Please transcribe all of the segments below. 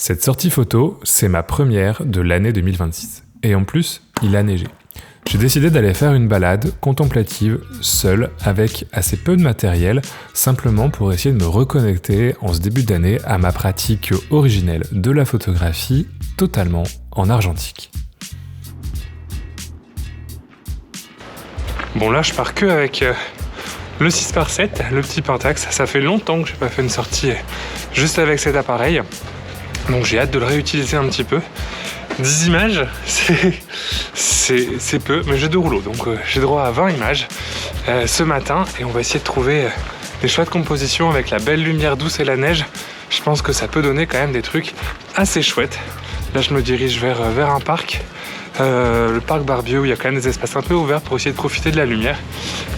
Cette sortie photo, c'est ma première de l'année 2026. Et en plus, il a neigé. J'ai décidé d'aller faire une balade contemplative, seule, avec assez peu de matériel, simplement pour essayer de me reconnecter en ce début d'année à ma pratique originelle de la photographie, totalement en argentique. Bon là, je pars que avec le 6x7, le petit Pentax. Ça fait longtemps que je n'ai pas fait une sortie juste avec cet appareil. Donc j'ai hâte de le réutiliser un petit peu. 10 images, c'est peu, mais j'ai 2 rouleaux, donc j'ai droit à 20 images ce matin, et on va essayer de trouver des chouettes compositions avec la belle lumière douce et la neige. Je pense que ça peut donner quand même des trucs assez chouettes. Là, je me dirige vers un parc, le parc Barbieux, où il y a quand même des espaces un peu ouverts pour essayer de profiter de la lumière.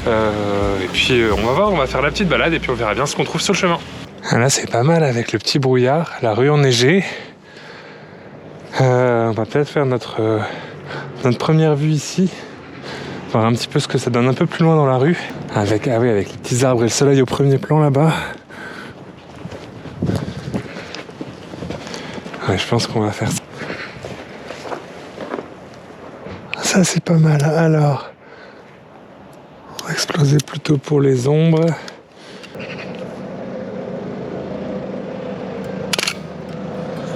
Et puis on va voir, on va faire la petite balade, et puis on verra bien ce qu'on trouve sur le chemin. Là, c'est pas mal avec le petit brouillard, la rue enneigée. On va peut-être faire notre première vue ici, voir un petit peu ce que ça donne un peu plus loin dans la rue, avec les petits arbres et le soleil au premier plan là-bas. Ouais, je pense qu'on va faire ça. Ça, c'est pas mal. Alors, on va exploser plutôt pour les ombres.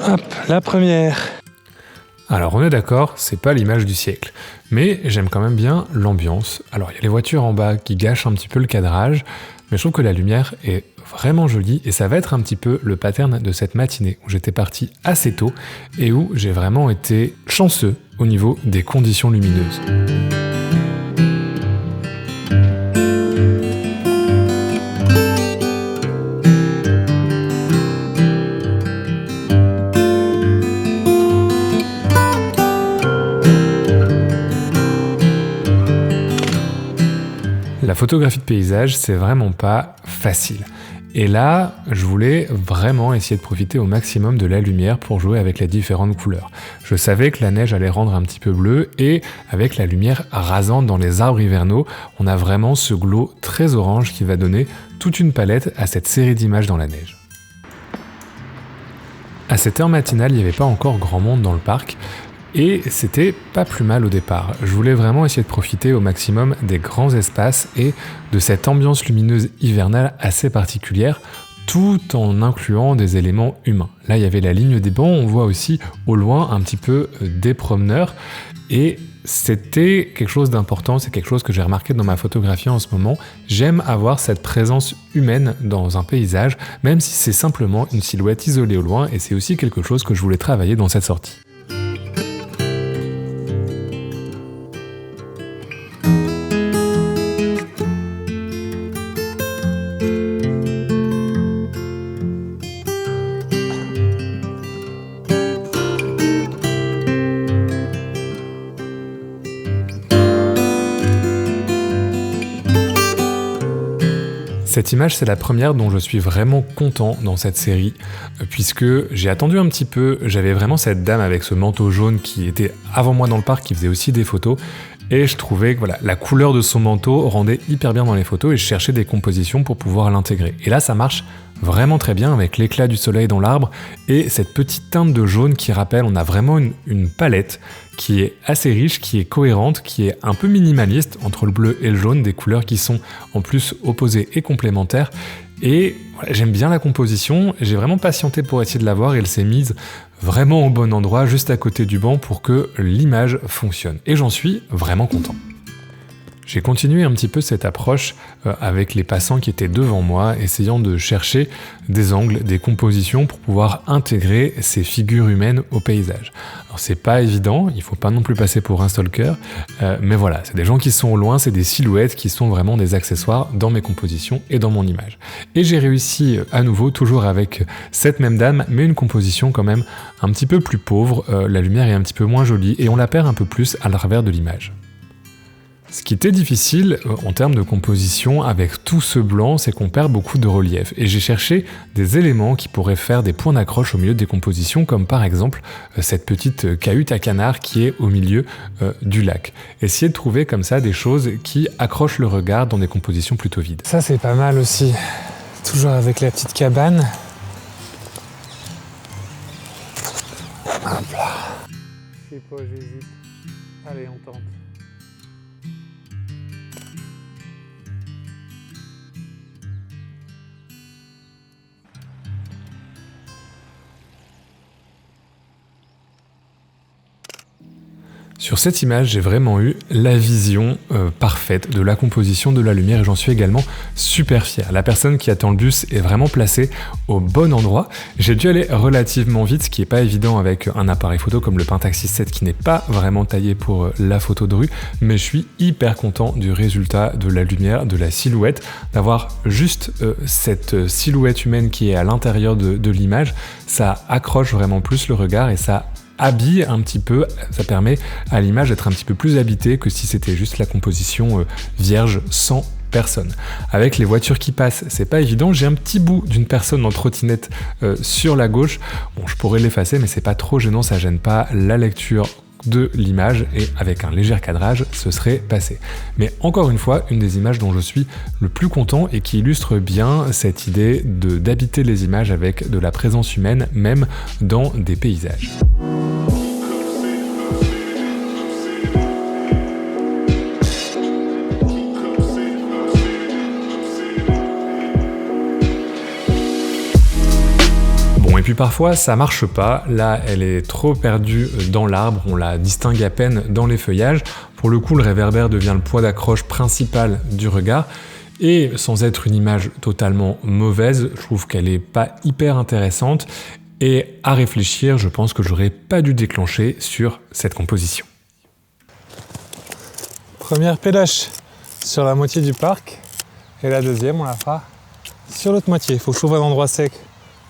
Hop, la première. Alors on est d'accord, c'est pas l'image du siècle, mais j'aime quand même bien l'ambiance. Alors il y a les voitures en bas qui gâchent un petit peu le cadrage, mais je trouve que la lumière est vraiment jolie, et ça va être un petit peu le pattern de cette matinée où j'étais parti assez tôt et où j'ai vraiment été chanceux au niveau des conditions lumineuses. La photographie de paysage, c'est vraiment pas facile. Et là, je voulais vraiment essayer de profiter au maximum de la lumière pour jouer avec les différentes couleurs. Je savais que la neige allait rendre un petit peu bleu, et avec la lumière rasante dans les arbres hivernaux, on a vraiment ce glow très orange qui va donner toute une palette à cette série d'images dans la neige. À cette heure matinale, il n'y avait pas encore grand monde dans le parc, et c'était pas plus mal au départ. Je voulais vraiment essayer de profiter au maximum des grands espaces et de cette ambiance lumineuse hivernale assez particulière, tout en incluant des éléments humains. Là, il y avait la ligne des bancs, on voit aussi au loin un petit peu des promeneurs, et c'était quelque chose d'important, c'est quelque chose que j'ai remarqué dans ma photographie en ce moment. J'aime avoir cette présence humaine dans un paysage, même si c'est simplement une silhouette isolée au loin, et c'est aussi quelque chose que je voulais travailler dans cette sortie. Cette image, c'est la première dont je suis vraiment content dans cette série, puisque j'ai attendu un petit peu. J'avais vraiment cette dame avec ce manteau jaune qui était avant moi dans le parc, qui faisait aussi des photos, et je trouvais que voilà, la couleur de son manteau rendait hyper bien dans les photos, et je cherchais des compositions pour pouvoir l'intégrer. Et là, ça marche vraiment très bien avec l'éclat du soleil dans l'arbre et cette petite teinte de jaune qui rappelle, on a vraiment une palette qui est assez riche, qui est cohérente, qui est un peu minimaliste entre le bleu et le jaune, des couleurs qui sont en plus opposées et complémentaires. Et voilà, j'aime bien la composition, j'ai vraiment patienté pour essayer de la voir, et elle s'est mise vraiment au bon endroit, juste à côté du banc, pour que l'image fonctionne. Et j'en suis vraiment content. J'ai continué un petit peu cette approche avec les passants qui étaient devant moi, essayant de chercher des angles, des compositions pour pouvoir intégrer ces figures humaines au paysage. Alors c'est pas évident, il faut pas non plus passer pour un stalker, mais voilà, c'est des gens qui sont au loin, c'est des silhouettes qui sont vraiment des accessoires dans mes compositions et dans mon image. Et j'ai réussi à nouveau, toujours avec cette même dame, mais une composition quand même un petit peu plus pauvre, la lumière est un petit peu moins jolie et on la perd un peu plus à travers de l'image. Ce qui était difficile en termes de composition avec tout ce blanc, c'est qu'on perd beaucoup de relief. Et j'ai cherché des éléments qui pourraient faire des points d'accroche au milieu des compositions, comme par exemple cette petite cahute à canard qui est au milieu du lac. Essayer de trouver comme ça des choses qui accrochent le regard dans des compositions plutôt vides. Ça c'est pas mal aussi, toujours avec la petite cabane. sais pas, j'hésite. Allez, on tente. Sur cette image, j'ai vraiment eu la vision parfaite de la composition de la lumière et j'en suis également super fier. La personne qui attend le bus est vraiment placée au bon endroit. J'ai dû aller relativement vite, ce qui n'est pas évident avec un appareil photo comme le Pentax 6.7 qui n'est pas vraiment taillé pour la photo de rue, mais je suis hyper content du résultat de la lumière, de la silhouette, d'avoir juste cette silhouette humaine qui est à l'intérieur de l'image. Ça accroche vraiment plus le regard et ça habille un petit peu, ça permet à l'image d'être un petit peu plus habitée que si c'était juste la composition vierge sans personne. Avec les voitures qui passent, c'est pas évident. J'ai un petit bout d'une personne en trottinette sur la gauche. Bon, je pourrais l'effacer, mais c'est pas trop gênant, ça gêne pas la lecture de l'image et avec un léger cadrage, ce serait passé. Mais encore une fois, une des images dont je suis le plus content et qui illustre bien cette idée d'habiter les images avec de la présence humaine, même dans des paysages. Et puis parfois ça marche pas, là elle est trop perdue dans l'arbre, on la distingue à peine dans les feuillages. Pour le coup le réverbère devient le poids d'accroche principal du regard et sans être une image totalement mauvaise, je trouve qu'elle est pas hyper intéressante et à réfléchir, je pense que j'aurais pas dû déclencher sur cette composition. Première pédache sur la moitié du parc et la deuxième on la fera sur l'autre moitié. Il faut que je trouve un endroit sec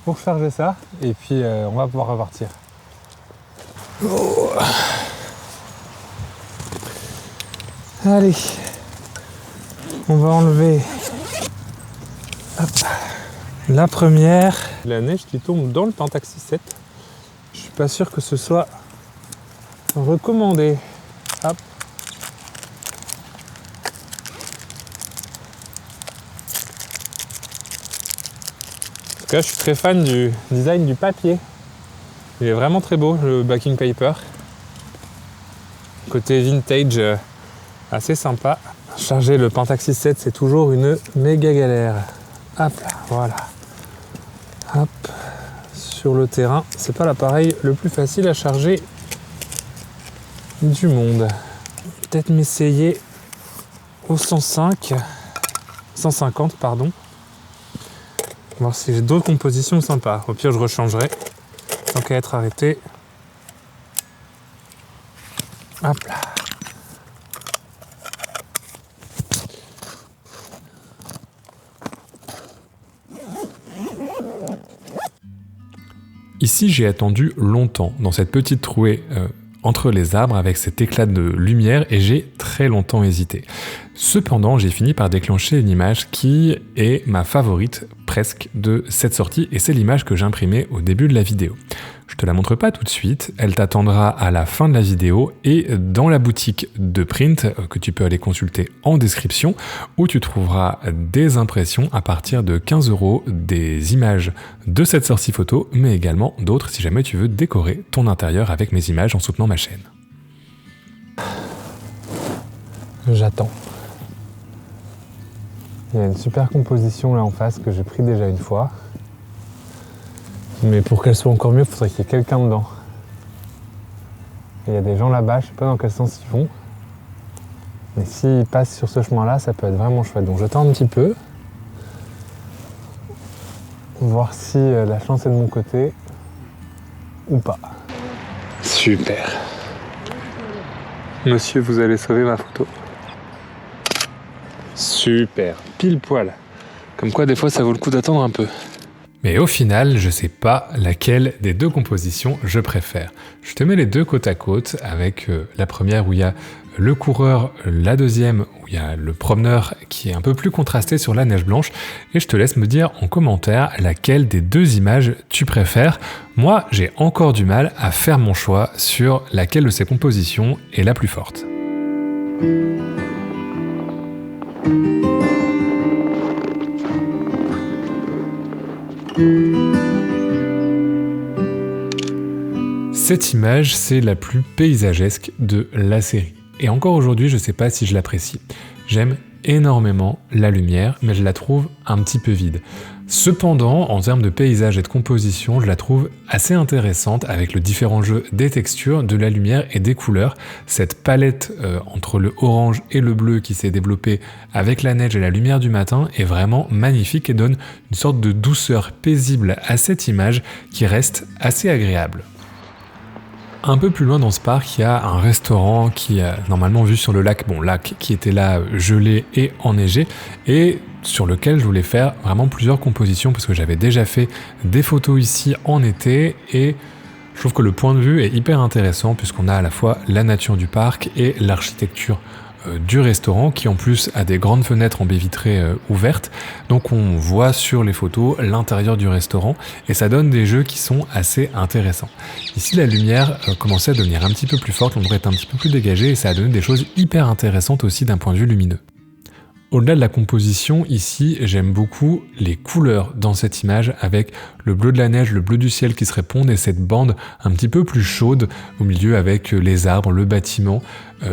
pour charger ça et puis on va pouvoir repartir. Oh. Allez, on va enlever la première. La neige qui tombe dans le Pentax 6.7. Je suis pas sûr que ce soit recommandé. Hop. En tout cas, je suis très fan du design du papier. Il est vraiment très beau, le backing paper. Côté vintage, assez sympa. Charger le Pentax 6.7, c'est toujours une méga galère. Hop là, voilà. Hop, sur le terrain, c'est pas l'appareil le plus facile à charger du monde. Peut-être m'essayer au 150 pardon. Voir si j'ai d'autres compositions sympas. Au pire, je rechangerai. Tant qu'à être arrêté. Hop là. Ici, j'ai attendu longtemps dans cette petite trouée entre les arbres avec cet éclat de lumière et j'ai très longtemps hésité. Cependant, j'ai fini par déclencher une image qui est ma favorite presque de cette sortie et c'est l'image que j'ai imprimée au début de la vidéo. Je te la montre pas tout de suite, elle t'attendra à la fin de la vidéo et dans la boutique de print que tu peux aller consulter en description où tu trouveras des impressions à partir de 15 €, des images de cette sortie photo mais également d'autres si jamais tu veux décorer ton intérieur avec mes images en soutenant ma chaîne. J'attends. Il y a une super composition là en face que j'ai pris déjà une fois. Mais pour qu'elle soit encore mieux, il faudrait qu'il y ait quelqu'un dedans. Il y a des gens là-bas, je sais pas dans quel sens ils vont. Mais s'ils passent sur ce chemin-là, ça peut être vraiment chouette. Donc j'attends un petit peu. Voir si la chance est de mon côté ou pas. Super. Monsieur, vous allez sauver ma photo. Super, pile poil. Comme quoi des fois ça vaut le coup d'attendre un peu. Mais au final, je sais pas laquelle des deux compositions je préfère. Je te mets les deux côte à côte avec la première où il y a le coureur, la deuxième où il y a le promeneur qui est un peu plus contrasté sur la neige blanche et je te laisse me dire en commentaire laquelle des deux images tu préfères. Moi, j'ai encore du mal à faire mon choix sur laquelle de ces compositions est la plus forte. Cette image, c'est la plus paysagesque de la série. Et encore aujourd'hui, je ne sais pas si je l'apprécie. J'aime énormément la lumière, mais je la trouve un petit peu vide. Cependant, en termes de paysage et de composition, je la trouve assez intéressante avec le différent jeu des textures, de la lumière et des couleurs. Cette palette entre le orange et le bleu qui s'est développée avec la neige et la lumière du matin est vraiment magnifique et donne une sorte de douceur paisible à cette image qui reste assez agréable. Un peu plus loin dans ce parc, il y a un restaurant qui est normalement vu sur le lac, lac qui était là gelé et enneigé, et sur lequel je voulais faire vraiment plusieurs compositions parce que j'avais déjà fait des photos ici en été et je trouve que le point de vue est hyper intéressant puisqu'on a à la fois la nature du parc et l'architecture du restaurant qui en plus a des grandes fenêtres en baie vitrée ouvertes, donc on voit sur les photos l'intérieur du restaurant et ça donne des jeux qui sont assez intéressants. Ici la lumière commençait à devenir un petit peu plus forte, l'ombre est un petit peu plus dégagée et ça a donné des choses hyper intéressantes aussi d'un point de vue lumineux. Au-delà de la composition, ici, j'aime beaucoup les couleurs dans cette image avec le bleu de la neige, le bleu du ciel qui se répondent et cette bande un petit peu plus chaude au milieu avec les arbres, le bâtiment.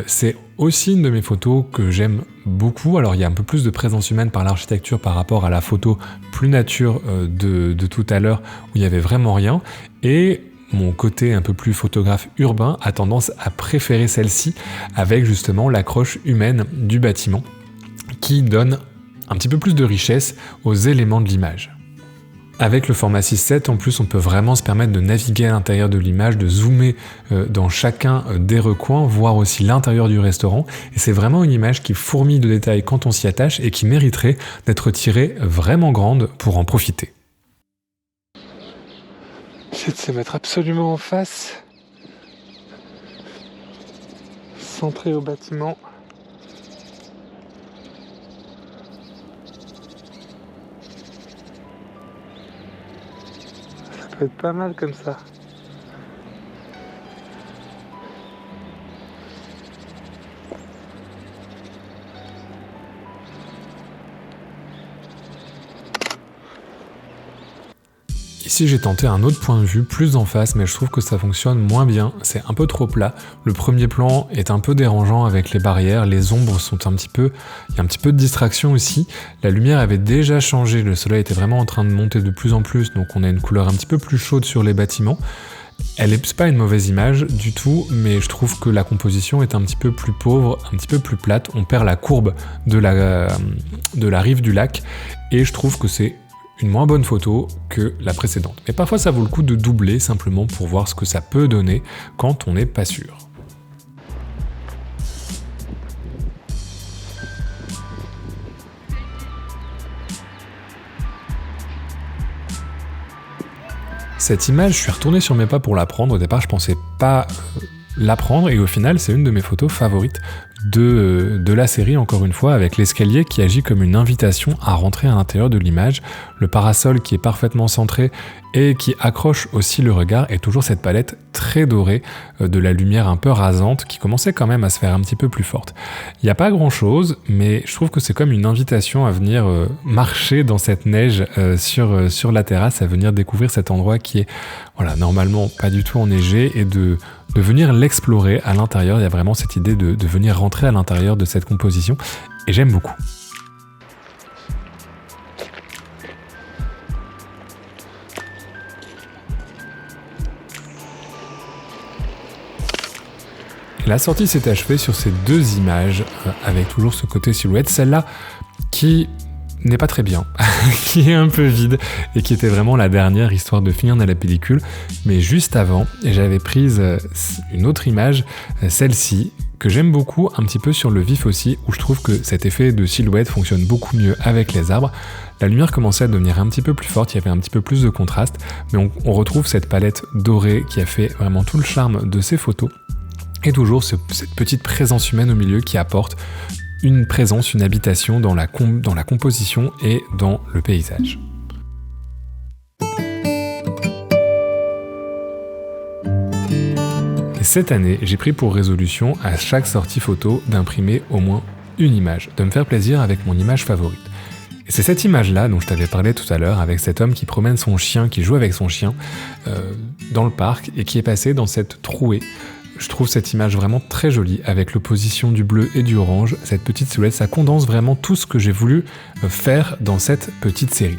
C'est aussi une de mes photos que j'aime beaucoup. Alors il y a un peu plus de présence humaine par l'architecture par rapport à la photo plus nature de tout à l'heure où il n'y avait vraiment rien. Et mon côté un peu plus photographe urbain a tendance à préférer celle-ci avec justement l'accroche humaine du bâtiment, qui donne un petit peu plus de richesse aux éléments de l'image. Avec le format 6:7, en plus, on peut vraiment se permettre de naviguer à l'intérieur de l'image, de zoomer dans chacun des recoins, voir aussi l'intérieur du restaurant. Et c'est vraiment une image qui fourmille de détails quand on s'y attache et qui mériterait d'être tirée vraiment grande pour en profiter. C'est de se mettre absolument en face, centré au bâtiment. Ça peut être pas mal comme ça. Ici j'ai tenté un autre point de vue, plus en face, mais je trouve que ça fonctionne moins bien, c'est un peu trop plat. Le premier plan est un peu dérangeant avec les barrières, les ombres sont il y a un petit peu de distraction aussi. La lumière avait déjà changé, le soleil était vraiment en train de monter de plus en plus, donc on a une couleur un petit peu plus chaude sur les bâtiments. C'est pas une mauvaise image du tout, mais je trouve que la composition est un petit peu plus pauvre, un petit peu plus plate. On perd la courbe de la rive du lac, et je trouve que c'est une moins bonne photo que la précédente. Mais parfois ça vaut le coup de doubler simplement pour voir ce que ça peut donner quand on n'est pas sûr. Cette image, je suis retourné sur mes pas pour la prendre. Au départ, je pensais pas la prendre et au final, c'est une de mes photos favorites de la série, encore une fois, avec l'escalier qui agit comme une invitation à rentrer à l'intérieur de l'image, le parasol qui est parfaitement centré et qui accroche aussi le regard, et toujours cette palette très dorée de la lumière un peu rasante qui commençait quand même à se faire un petit peu plus forte. Il n'y a pas grand chose, mais je trouve que c'est comme une invitation à venir marcher dans cette neige sur la terrasse, à venir découvrir cet endroit qui est normalement pas du tout enneigé, et de venir l'explorer à l'intérieur. Il y a vraiment cette idée de venir rentrer à l'intérieur de cette composition, et j'aime beaucoup. La sortie s'est achevée sur ces deux images, avec toujours ce côté silhouette, celle-là qui n'est pas très bien, qui est un peu vide, et qui était vraiment la dernière, histoire de finir dans la pellicule. Mais juste avant, j'avais prise une autre image, celle-ci, que j'aime beaucoup, un petit peu sur le vif aussi, où je trouve que cet effet de silhouette fonctionne beaucoup mieux avec les arbres. La lumière commençait à devenir un petit peu plus forte, il y avait un petit peu plus de contraste, mais on retrouve cette palette dorée qui a fait vraiment tout le charme de ces photos. Et toujours cette petite présence humaine au milieu qui apporte une présence, une habitation dans la composition et dans le paysage. Et cette année, j'ai pris pour résolution à chaque sortie photo d'imprimer au moins une image, de me faire plaisir avec mon image favorite. Et c'est cette image-là dont je t'avais parlé tout à l'heure, avec cet homme qui promène son chien, qui joue avec son chien dans le parc et qui est passé dans cette trouée. Je trouve cette image vraiment très jolie, avec l'opposition du bleu et du orange, cette petite silhouette, ça condense vraiment tout ce que j'ai voulu faire dans cette petite série.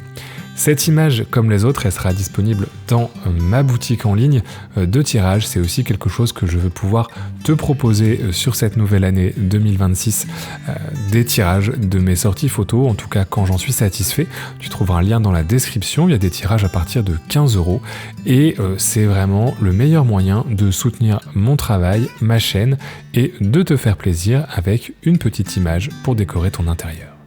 Cette image, comme les autres, elle sera disponible dans ma boutique en ligne de tirage. C'est aussi quelque chose que je veux pouvoir te proposer sur cette nouvelle année 2026, des tirages de mes sorties photos, en tout cas quand j'en suis satisfait. Tu trouveras un lien dans la description, il y a des tirages à partir de 15 € et c'est vraiment le meilleur moyen de soutenir mon travail, ma chaîne et de te faire plaisir avec une petite image pour décorer ton intérieur.